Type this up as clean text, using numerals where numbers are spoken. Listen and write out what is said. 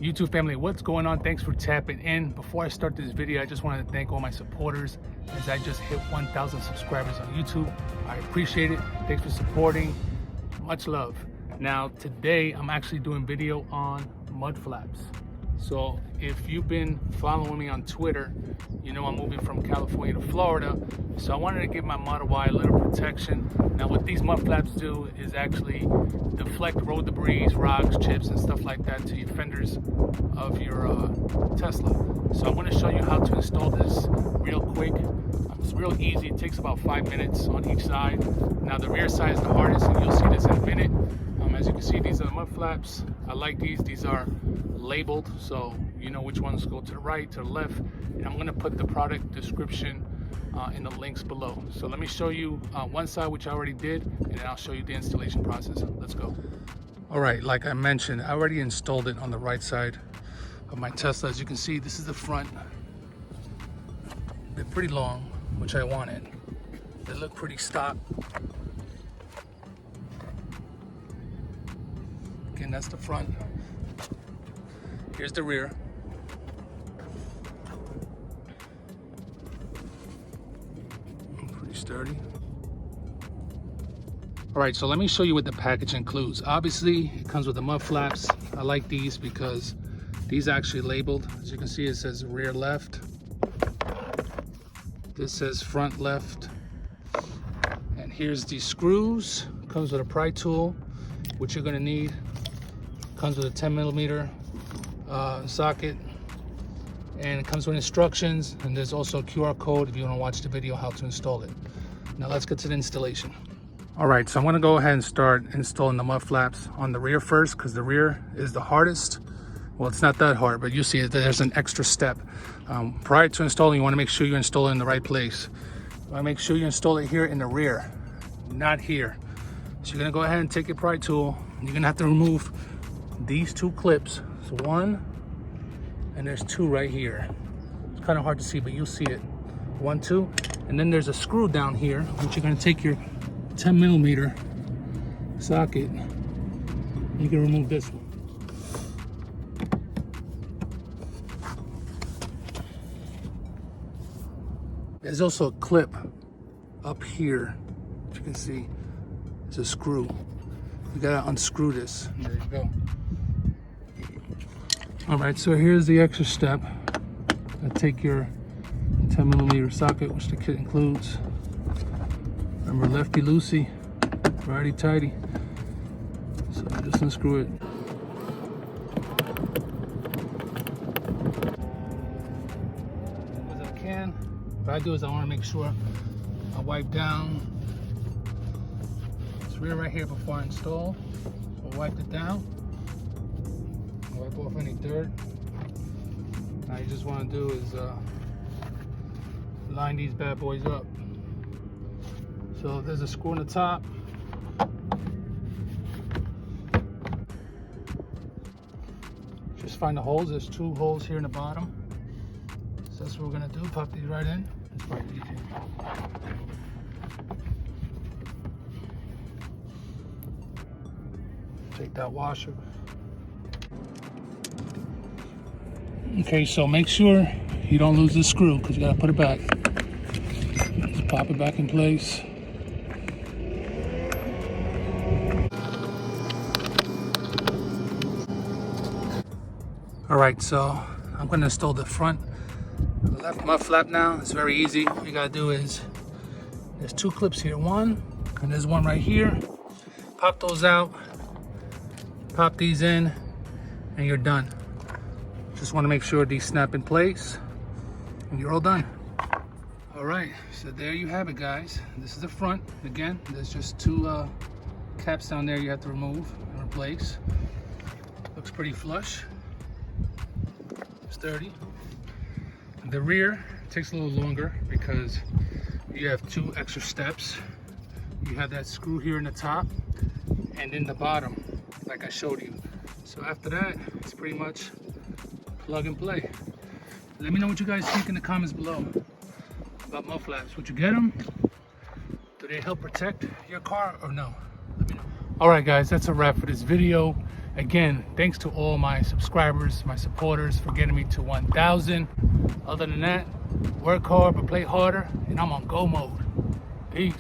YouTube family, what's going on? Thanks for tapping in. Before I start this video, I just wanted to thank all my supporters as I just hit 1,000 subscribers on YouTube. I appreciate it. Thanks for supporting. Much love. Now today I'm actually doing video on mud flaps. So if you've been following me on Twitter, you know I'm moving from California to Florida. So I wanted to give my Model Y a little protection. Now what these mud flaps do is actually deflect road debris, rocks, chips, and stuff like that to your fenders of your Tesla. So I want to show you how to install this real quick. It's real easy. It takes about 5 minutes on each side. Now the rear side is the hardest, and you'll see this in a minute. As you can see, these are the mud flaps. I like these. These are labeled, so you know which ones go to the right, to the left. And I'm going to put the product description in the links below. So let me show you one side, which I already did, and then I'll show you the installation process. Let's go. All right, like I mentioned, I already installed it on the right side of my Tesla. As you can see, this is the front. They're pretty long, which I wanted. They look pretty stock. Again, that's the front. Here's the rear. Pretty sturdy. All right, so let me show you what the package includes. Obviously, it comes with the mud flaps. I like these because these are actually labeled. As you can see, it says rear left. This says front left. And here's the screws. Comes with a pry tool, which you're gonna need. Comes with a 10mm socket, and it comes with instructions, and there's also a QR code if you want to watch the video how to install it. Now let's get to the installation. All right, so I'm going to go ahead and start installing the mud flaps on the rear first, because the rear is the hardest. Well, it's not that hard, but you see there's an extra step. Prior to installing, you want to make sure you install it in the right place. You want to make sure you install it here in the rear, not here. So you're going to go ahead and take your pry tool. You're going to have to remove these two clips. So one, and there's two right here. It's kind of hard to see, but you'll see it. 1, 2, and then there's a screw down here, which you're going to take your 10mm socket. You can remove this one. There's also a clip up here, as you can see. It's a screw. You gotta unscrew this. There you go. All right, so here's the extra step. Take your 10mm socket, which the kit includes. Remember, lefty loosey, righty tighty. So just unscrew it. As I can. What I do is I want to make sure I wipe down this rear right here before I install. So wipe it down. Wipe off any dirt. Now you just want to do is line these bad boys up. So there's a screw on the top. Just find the holes. There's 2 holes here in the bottom. So that's what we're gonna do. Pop these right in. It's quite easy. Take that washer. Okay, so make sure you don't lose this screw, because you gotta put it back. Just pop it back in place. All right, so I'm gonna install the front left mud flap now. It's very easy. All you gotta do is, there's 2 clips here, one, and there's one right here. Pop those out, pop these in, and you're done. Just want to make sure these snap in place, and you're all done. All right, so there you have it, guys. This is the front. Again, there's just 2 caps down there you have to remove and replace. Looks pretty flush, sturdy. The rear takes a little longer because you have 2 extra steps. You have that screw here in the top and in the bottom, like I showed you. So after that, it's pretty much plug and play. Let me know what you guys think in the comments below about mud flaps. Would you get them? Do they help protect your car or no? Let me know. All right, guys, that's a wrap for this video. Again, thanks to all my subscribers, my supporters for getting me to 1,000. Other than that, work hard but play harder, and I'm on go mode. Peace.